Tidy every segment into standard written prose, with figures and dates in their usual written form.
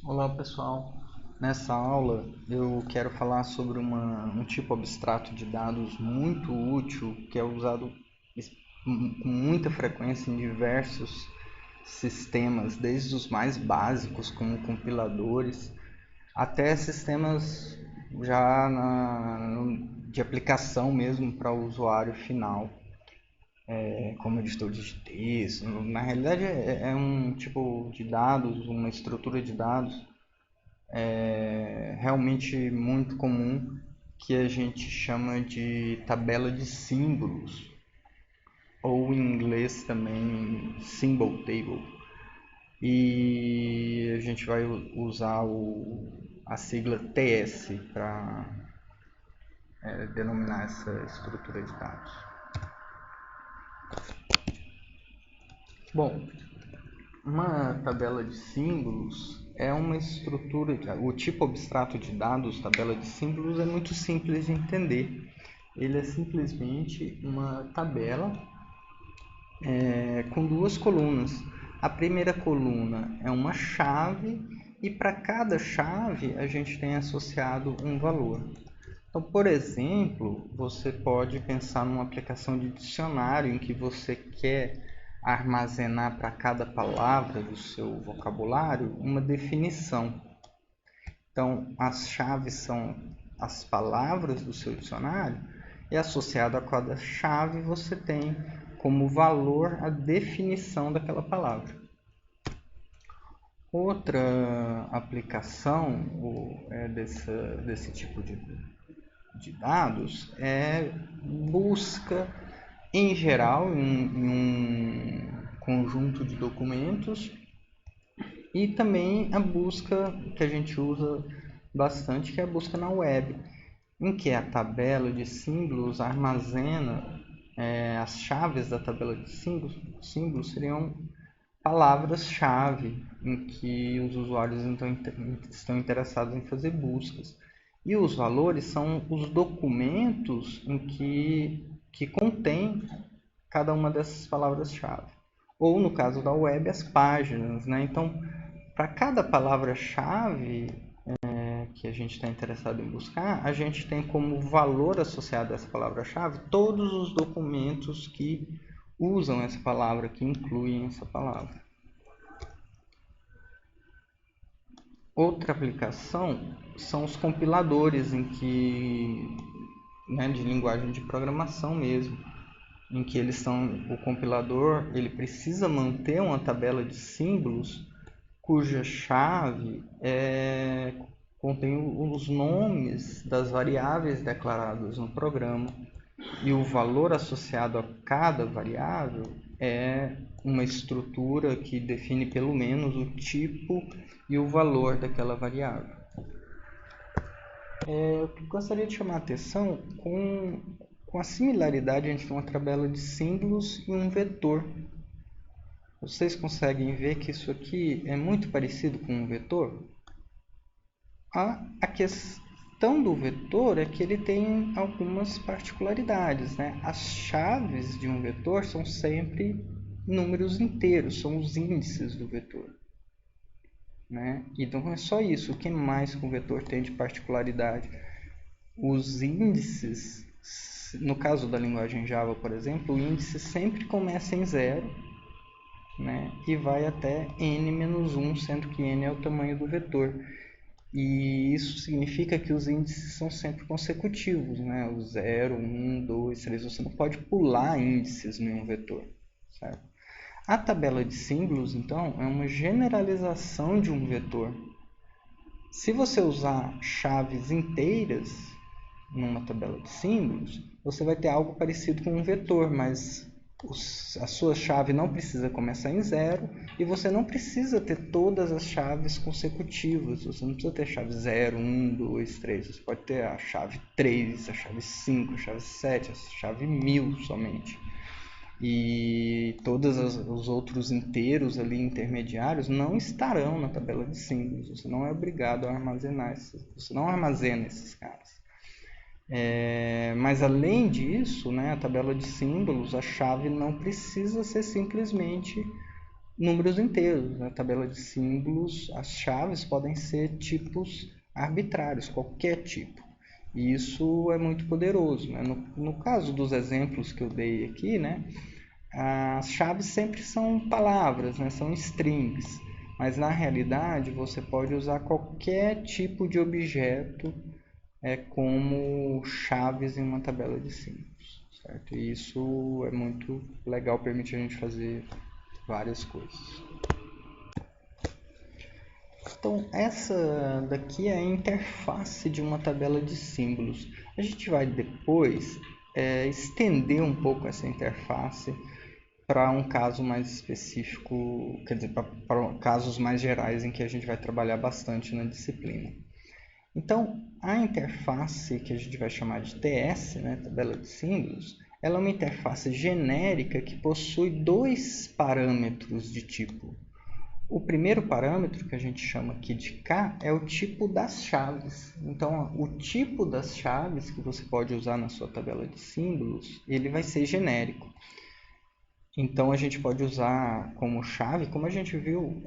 Olá pessoal, nessa aula eu quero falar sobre um tipo abstrato de dados muito útil que é usado com muita frequência em diversos sistemas, desde os mais básicos como compiladores até sistemas já de aplicação mesmo para o usuário final, como editor de texto. Na realidade é um tipo de dados, uma estrutura de dados realmente muito comum que a gente chama de tabela de símbolos, ou em inglês também symbol table. E a gente vai usar a sigla TS para denominar essa estrutura de dados. Bom, uma tabela de símbolos é uma estrutura, o tipo abstrato de dados, tabela de símbolos, é muito simples de entender. Ele é simplesmente uma tabela com duas colunas. A primeira coluna é uma chave e para cada chave a gente tem associado um valor. Então, por exemplo, você pode pensar numa aplicação de dicionário em que você quer armazenar para cada palavra do seu vocabulário uma definição. Então, as chaves são as palavras do seu dicionário e associado a cada chave você tem como valor a definição daquela palavra. Outra aplicação desse tipo de dados é busca em geral em um conjunto de documentos e também a busca que a gente usa bastante, que é a busca na web, em que a tabela de símbolos armazena as chaves da tabela de símbolos seriam palavras-chave em que os usuários então estão interessados em fazer buscas. E os valores são os documentos em que contém cada uma dessas palavras-chave. Ou, no caso da web, as páginas, né? Então, para cada palavra-chave que a gente está interessado em buscar, a gente tem como valor associado a essa palavra-chave todos os documentos que usam essa palavra, que incluem essa palavra. Outra aplicação são os compiladores, em que, de linguagem de programação mesmo, em que o compilador ele precisa manter uma tabela de símbolos cuja chave contém os nomes das variáveis declaradas no programa e o valor associado a cada variável é uma estrutura que define pelo menos o tipo e o valor daquela variável. Eu gostaria de chamar a atenção com a similaridade entre uma tabela de símbolos e um vetor. Vocês conseguem ver que isso aqui é muito parecido com um vetor? A questão do vetor é que ele tem algumas particularidades, né? As chaves de um vetor são sempre números inteiros, são os índices do vetor, né? Então não é só isso, o que mais que um vetor tem de particularidade? Os índices, no caso da linguagem Java, por exemplo, o índice sempre começa em 0, né? E vai até n-1, sendo que n é o tamanho do vetor. E isso significa que os índices são sempre consecutivos, né? O 0, 1, 2, 3. Você não pode pular índices em um vetor, certo? A tabela de símbolos, então, é uma generalização de um vetor. Se você usar chaves inteiras numa tabela de símbolos, você vai ter algo parecido com um vetor, mas a sua chave não precisa começar em 0 e você não precisa ter todas as chaves consecutivas. Você não precisa ter a chave 0, 1, 2, 3. Você pode ter a chave 3, a chave 5, a chave 7, a chave 1000 somente. E todos os outros inteiros ali intermediários não estarão na tabela de símbolos. Você não é obrigado a armazenar você não armazena esses caras. Mas além disso, né, a tabela de símbolos, a chave não precisa ser simplesmente números inteiros. Na tabela de símbolos, as chaves podem ser tipos arbitrários, qualquer tipo. E isso é muito poderoso, né? No caso dos exemplos que eu dei aqui, né, as chaves sempre são palavras, né, são strings. Mas na realidade você pode usar qualquer tipo de objeto como chaves em uma tabela de símbolos, certo? E isso é muito legal, permite a gente fazer várias coisas. Então, essa daqui é a interface de uma tabela de símbolos. A gente vai depois estender um pouco essa interface para um caso mais específico, quer dizer, para casos mais gerais em que a gente vai trabalhar bastante na disciplina. Então, a interface que a gente vai chamar de TS, né, tabela de símbolos, ela é uma interface genérica que possui dois parâmetros de tipo. O primeiro parâmetro, que a gente chama aqui de K, é o tipo das chaves. Então, o tipo das chaves que você pode usar na sua tabela de símbolos, ele vai ser genérico. Então, a gente pode usar como chave, como a gente viu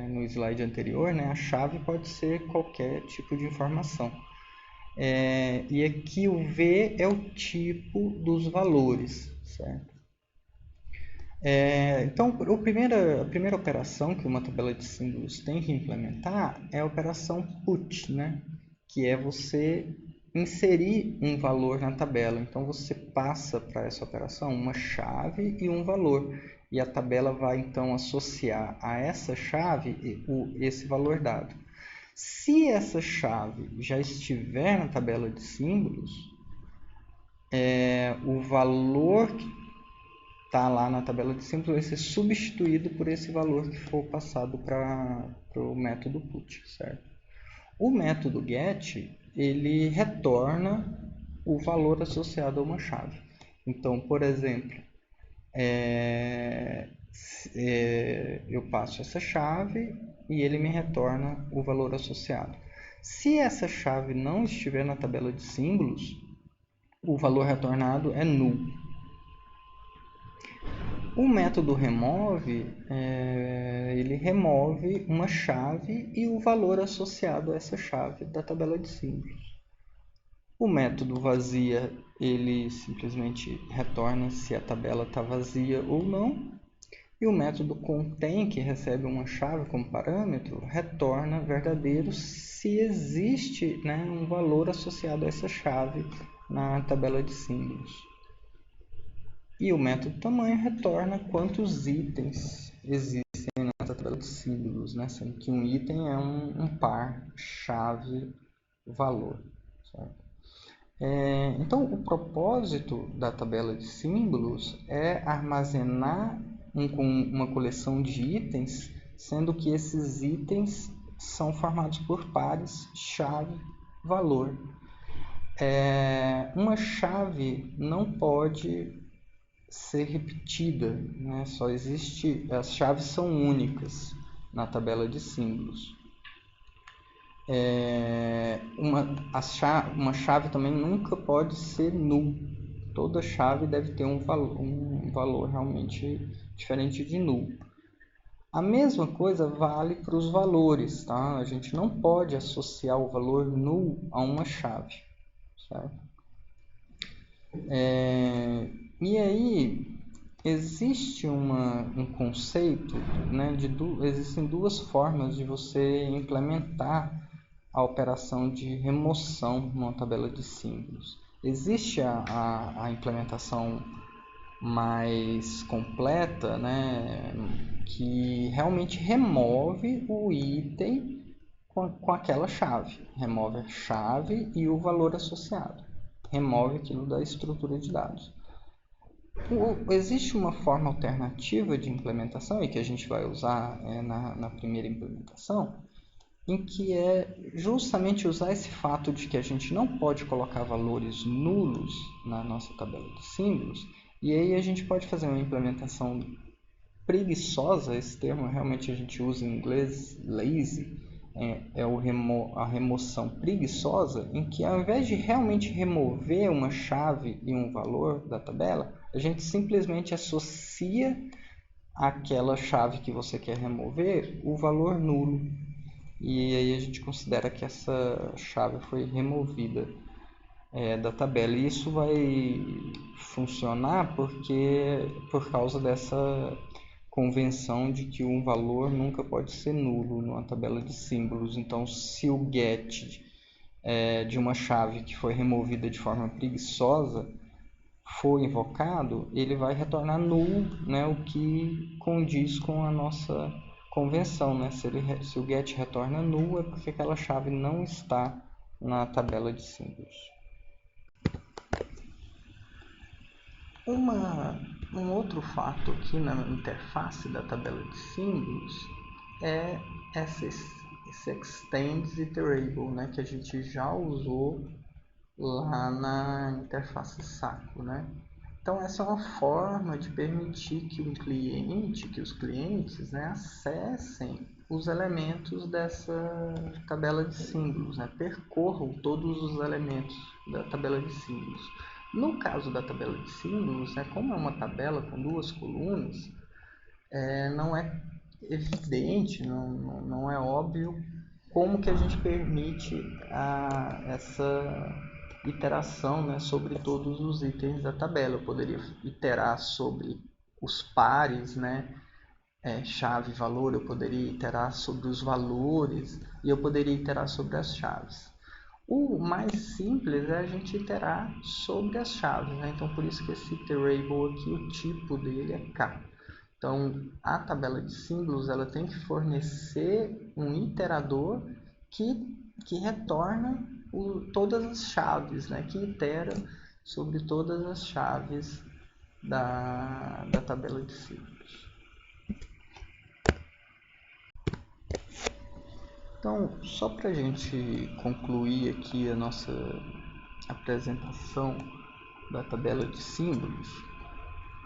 no slide anterior, né? A chave pode ser qualquer tipo de informação. E aqui o V é o tipo dos valores, certo? Então, a primeira operação que uma tabela de símbolos tem que implementar é a operação put, né? Que é você inserir um valor na tabela. Então, você passa para essa operação uma chave e um valor. E a tabela vai, então, associar a essa chave esse valor dado. Se essa chave já estiver na tabela de símbolos, o valor que está lá na tabela de símbolos vai ser substituído por esse valor que for passado para o método put, certo? O método get, ele retorna o valor associado a uma chave. Então, por exemplo, eu passo essa chave e ele me retorna o valor associado. Se essa chave não estiver na tabela de símbolos, o valor retornado é null. O método remove, ele remove uma chave e o valor associado a essa chave da tabela de símbolos. O método vazia, ele simplesmente retorna se a tabela está vazia ou não. E o método contém, que recebe uma chave como parâmetro, retorna verdadeiro se existe, né, um valor associado a essa chave na tabela de símbolos. E o método tamanho retorna quantos itens existem nessa tabela de símbolos, né? Sendo que um item é um par chave-valor. Então, o propósito da tabela de símbolos é armazenar uma coleção de itens, sendo que esses itens são formados por pares chave-valor. Uma chave não pode ser repetida, né? As chaves são únicas na tabela de símbolos. Uma chave também nunca pode ser null. Toda chave deve ter um valor realmente diferente de null. A mesma coisa vale para os valores, tá? A gente não pode associar o valor null a uma chave, certo? E aí existe um conceito, né, existem duas formas de você implementar a operação de remoção numa tabela de símbolos. Existe a implementação mais completa, né, que realmente remove o item com aquela chave. Remove a chave e o valor associado. Remove aquilo da estrutura de dados. Existe uma forma alternativa de implementação, e que a gente vai usar na primeira implementação, em que é justamente usar esse fato de que a gente não pode colocar valores nulos na nossa tabela de símbolos, e aí a gente pode fazer uma implementação preguiçosa. Esse termo realmente a gente usa em inglês, lazy, a remoção preguiçosa, em que ao invés de realmente remover uma chave e um valor da tabela, a gente simplesmente associa aquela chave que você quer remover o valor nulo. E aí a gente considera que essa chave foi removida da tabela. E isso vai funcionar por causa dessa convenção de que um valor nunca pode ser nulo numa tabela de símbolos. Então, se o get de uma chave que foi removida de forma preguiçosa for invocado, ele vai retornar null, né, o que condiz com a nossa convenção. Né? Se o get retorna null, é porque aquela chave não está na tabela de símbolos. Um outro fato aqui na interface da tabela de símbolos é esse extends iterable, né, que a gente já usou lá na interface saco, né? Então essa é uma forma de permitir que os clientes, né, acessem os elementos dessa tabela de símbolos, né? Percorram todos os elementos da tabela de símbolos. No caso da tabela de símbolos, né, como é uma tabela com duas colunas, não é evidente, não é óbvio como que a gente permite essa iteração, né, sobre todos os itens da tabela. Eu poderia iterar sobre os pares, né, chave e valor, eu poderia iterar sobre os valores e eu poderia iterar sobre as chaves. O mais simples é a gente iterar sobre as chaves, né? Então por isso que esse iterable aqui, o tipo dele é K. Então a tabela de símbolos ela tem que fornecer um iterador que retorna todas as chaves, né? Que itera sobre todas as chaves da tabela de símbolos. Então, só para a gente concluir aqui a nossa apresentação da tabela de símbolos,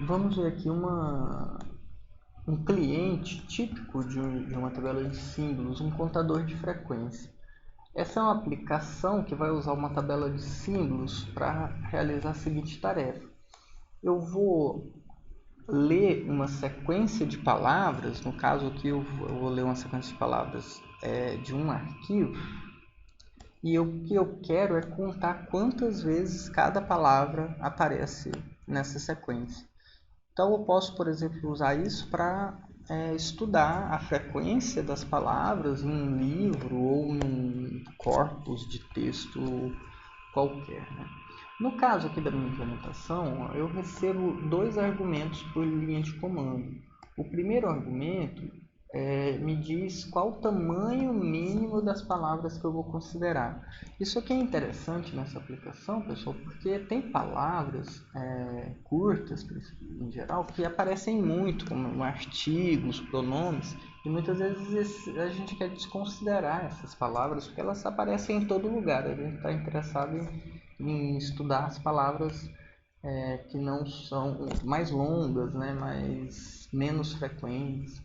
vamos ver aqui um cliente típico de uma tabela de símbolos, um contador de frequência. Essa é uma aplicação que vai usar uma tabela de símbolos para realizar a seguinte tarefa. Eu vou ler uma sequência de palavras, no caso aqui eu vou ler uma sequência de palavras de um arquivo, e o que eu quero é contar quantas vezes cada palavra aparece nessa sequência. Então eu posso, por exemplo, usar isso para estudar a frequência das palavras em um livro ou em um corpus de texto qualquer, né? No caso aqui da minha implementação, eu recebo dois argumentos por linha de comando. O primeiro argumento me diz qual o tamanho mínimo das palavras que eu vou considerar. Isso aqui é interessante nessa aplicação, pessoal, porque tem palavras curtas, em geral, que aparecem muito, como artigos, pronomes, e muitas vezes a gente quer desconsiderar essas palavras, porque elas aparecem em todo lugar. A gente está interessado em estudar as palavras que não são mais longas, né, menos frequentes.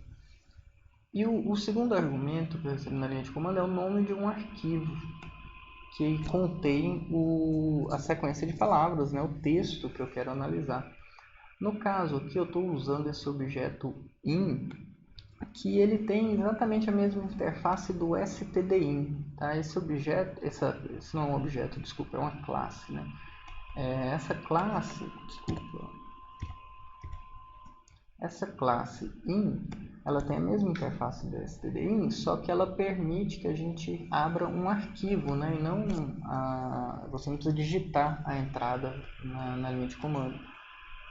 E o segundo argumento que eu recebo na linha de comando é o nome de um arquivo que contém a sequência de palavras, né, o texto que eu quero analisar. No caso aqui eu estou usando esse objeto in, que ele tem exatamente a mesma interface do stdin. Tá? Esse não é um objeto, desculpa, é uma classe. Né? Essa classe in, ela tem a mesma interface do stdin, só que ela permite que a gente abra um arquivo, né? E não você não precisa digitar a entrada na linha de comando.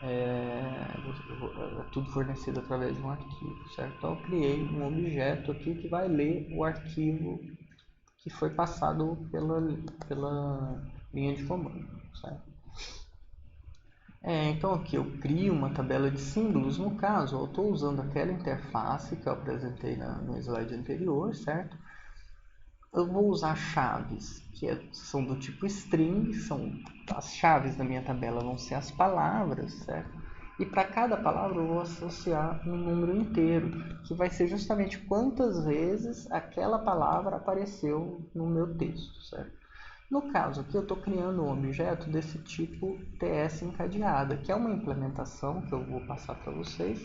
É tudo fornecido através de um arquivo, certo? Então eu criei um objeto aqui que vai ler o arquivo que foi passado pela linha de comando, certo? Então aqui eu crio uma tabela de símbolos. No caso, eu estou usando aquela interface que eu apresentei no slide anterior, certo? Eu vou usar chaves que são do tipo string, as chaves da minha tabela vão ser as palavras, certo? E para cada palavra eu vou associar um número inteiro, que vai ser justamente quantas vezes aquela palavra apareceu no meu texto, certo? No caso aqui eu estou criando um objeto desse tipo TS encadeada, que é uma implementação que eu vou passar para vocês,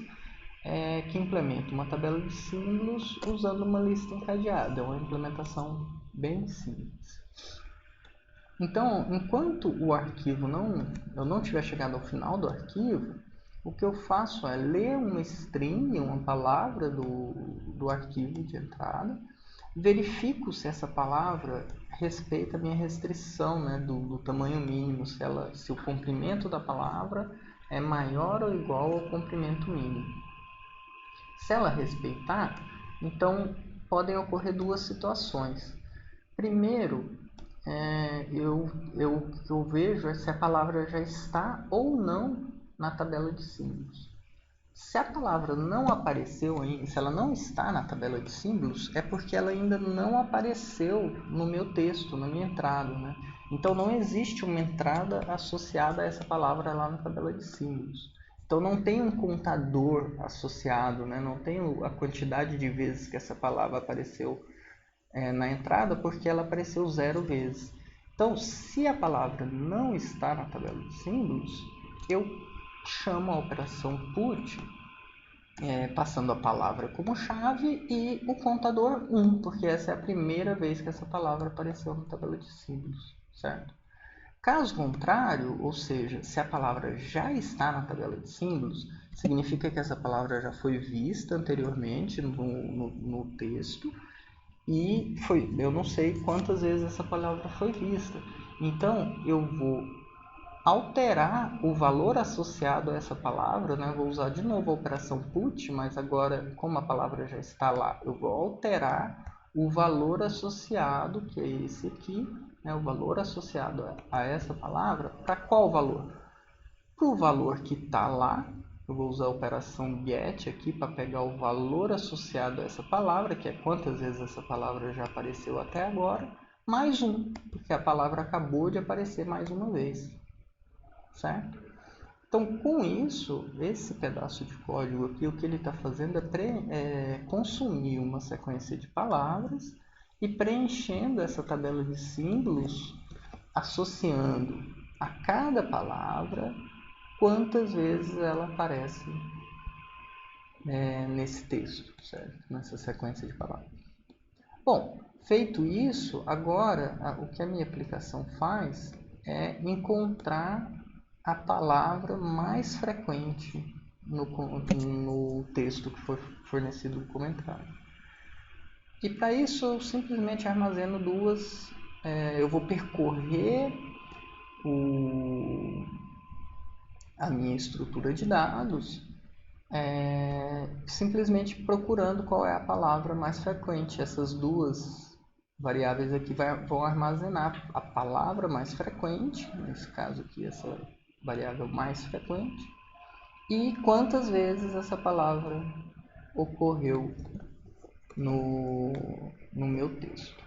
que implementa uma tabela de símbolos usando uma lista encadeada. É uma implementação bem simples. Então, enquanto o arquivo eu não tiver chegado ao final do arquivo, o que eu faço é ler uma string, uma palavra do arquivo de entrada, verifico se essa palavra respeita a minha restrição, né, do tamanho mínimo, se o comprimento da palavra é maior ou igual ao comprimento mínimo. Se ela respeitar, então podem ocorrer duas situações. Primeiro, eu vejo se a palavra já está ou não na tabela de símbolos. Se a palavra não apareceu ainda, se ela não está na tabela de símbolos, é porque ela ainda não apareceu no meu texto, na minha entrada, né? Então não existe uma entrada associada a essa palavra lá na tabela de símbolos. Então não tem um contador associado, né? Não tem a quantidade de vezes que essa palavra apareceu na entrada, porque ela apareceu 0 vezes. Então, se a palavra não está na tabela de símbolos, eu chamo a operação put, passando a palavra como chave e o contador 1, porque essa é a primeira vez que essa palavra apareceu na tabela de símbolos, certo? Caso contrário, ou seja, se a palavra já está na tabela de símbolos, significa que essa palavra já foi vista anteriormente no texto e eu não sei quantas vezes essa palavra foi vista. Então, eu vou alterar o valor associado a essa palavra, né? Vou usar de novo a operação put, mas agora, como a palavra já está lá, eu vou alterar o valor associado, que é esse aqui, né? O valor associado a essa palavra, para qual valor? Para o valor que está lá, eu vou usar a operação get aqui para pegar o valor associado a essa palavra, que é quantas vezes essa palavra já apareceu até agora, mais um, porque a palavra acabou de aparecer mais uma vez. Certo? Então, com isso, esse pedaço de código aqui, o que ele está fazendo é consumir uma sequência de palavras e preenchendo essa tabela de símbolos, associando a cada palavra quantas vezes ela aparece nesse texto, certo? Nessa sequência de palavras. Bom, feito isso, agora o que a minha aplicação faz é encontrar a palavra mais frequente no texto que foi fornecido no comentário. E para isso eu simplesmente armazeno eu vou percorrer a minha estrutura de dados simplesmente procurando qual é a palavra mais frequente. Essas duas variáveis aqui vão armazenar a palavra mais frequente, nesse caso aqui essa variável mais frequente, e quantas vezes essa palavra ocorreu no meu texto.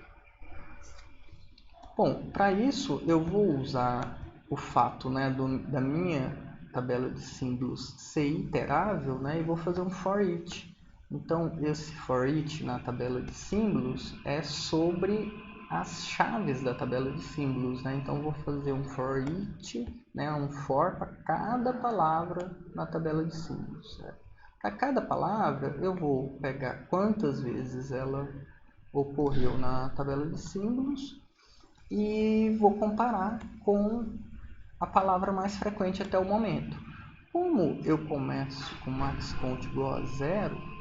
Bom, para isso eu vou usar o fato, né, da minha tabela de símbolos ser iterável, né, e vou fazer um for each. Então, esse for each na tabela de símbolos é sobre as chaves da tabela de símbolos, né? Então, vou fazer um for each, né, um for para cada palavra na tabela de símbolos. Para cada palavra, eu vou pegar quantas vezes ela ocorreu na tabela de símbolos e vou comparar com a palavra mais frequente até o momento. Como eu começo com maxCount igual a 0,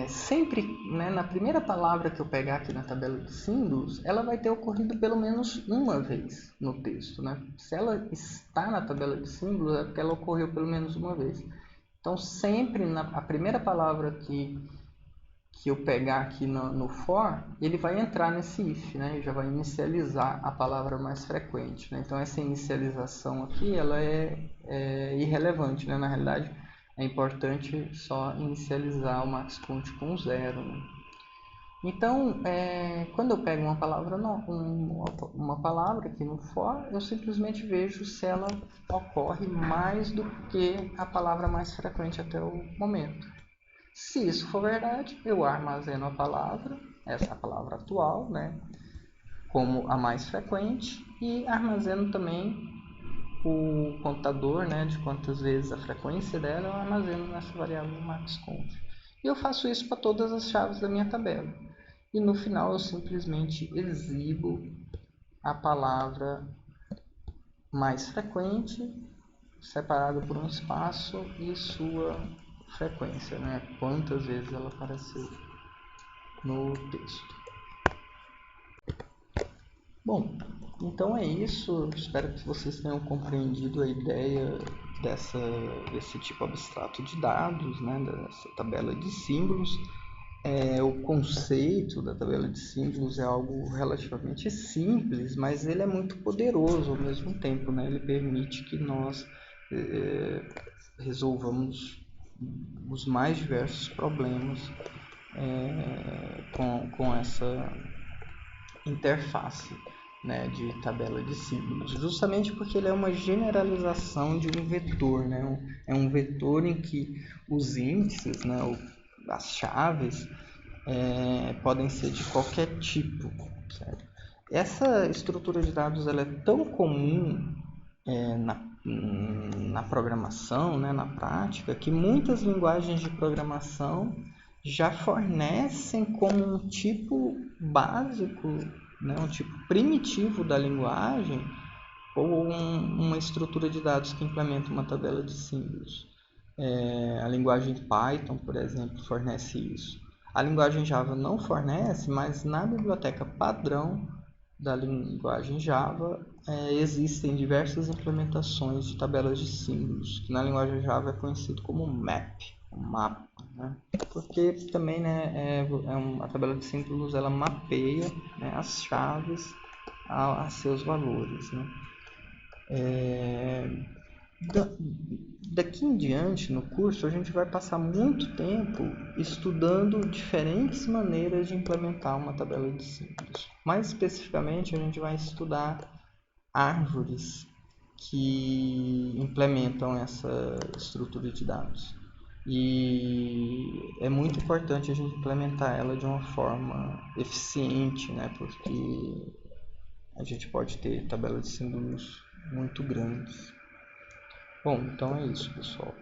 sempre, né, na primeira palavra que eu pegar aqui na tabela de símbolos, ela vai ter ocorrido pelo menos uma vez no texto, né? Se ela está na tabela de símbolos, é porque ela ocorreu pelo menos uma vez. Então, sempre a primeira palavra que eu pegar aqui no for, ele vai entrar nesse if, né? E já vai inicializar a palavra mais frequente, né? Então, essa inicialização aqui, ela é irrelevante, né? Na realidade, é importante só inicializar o maxCount com 0, né? Então, quando eu pego uma palavra aqui no for, eu simplesmente vejo se ela ocorre mais do que a palavra mais frequente até o momento. Se isso for verdade, eu armazeno a palavra, essa palavra atual, né, como a mais frequente, e armazeno também o contador, né, de quantas vezes a frequência dela, eu armazeno nessa variável maxconf. E eu faço isso para todas as chaves da minha tabela. E no final eu simplesmente exibo a palavra mais frequente, separado por um espaço, e sua frequência, né? Quantas vezes ela apareceu no texto. Bom, então é isso. Espero que vocês tenham compreendido a ideia desse tipo abstrato de dados, né? Dessa tabela de símbolos. O conceito da tabela de símbolos é algo relativamente simples, mas ele é muito poderoso ao mesmo tempo, né? Ele permite que nós resolvamos os mais diversos problemas com essa interface, né, de tabela de símbolos, justamente porque ele é uma generalização de um vetor, né? É um vetor em que os índices, né, as chaves, podem ser de qualquer tipo, certo? Essa estrutura de dados ela é tão comum na programação, né, na prática, que muitas linguagens de programação já fornecem como um tipo básico, né, um tipo primitivo da linguagem, ou uma estrutura de dados que implementa uma tabela de símbolos. A linguagem Python, por exemplo, fornece isso. A linguagem Java não fornece, mas na biblioteca padrão da linguagem Java existem diversas implementações de tabelas de símbolos, que na linguagem Java é conhecido como map, mapa, né? Porque também, né, a tabela de símbolos ela mapeia, né, as chaves a seus valores, né? Daqui em diante, no curso, a gente vai passar muito tempo estudando diferentes maneiras de implementar uma tabela de símbolos. Mais especificamente, a gente vai estudar árvores que implementam essa estrutura de dados. E é muito importante a gente implementar ela de uma forma eficiente, né? Porque a gente pode ter tabelas de símbolos muito grandes. Bom, então é isso, pessoal.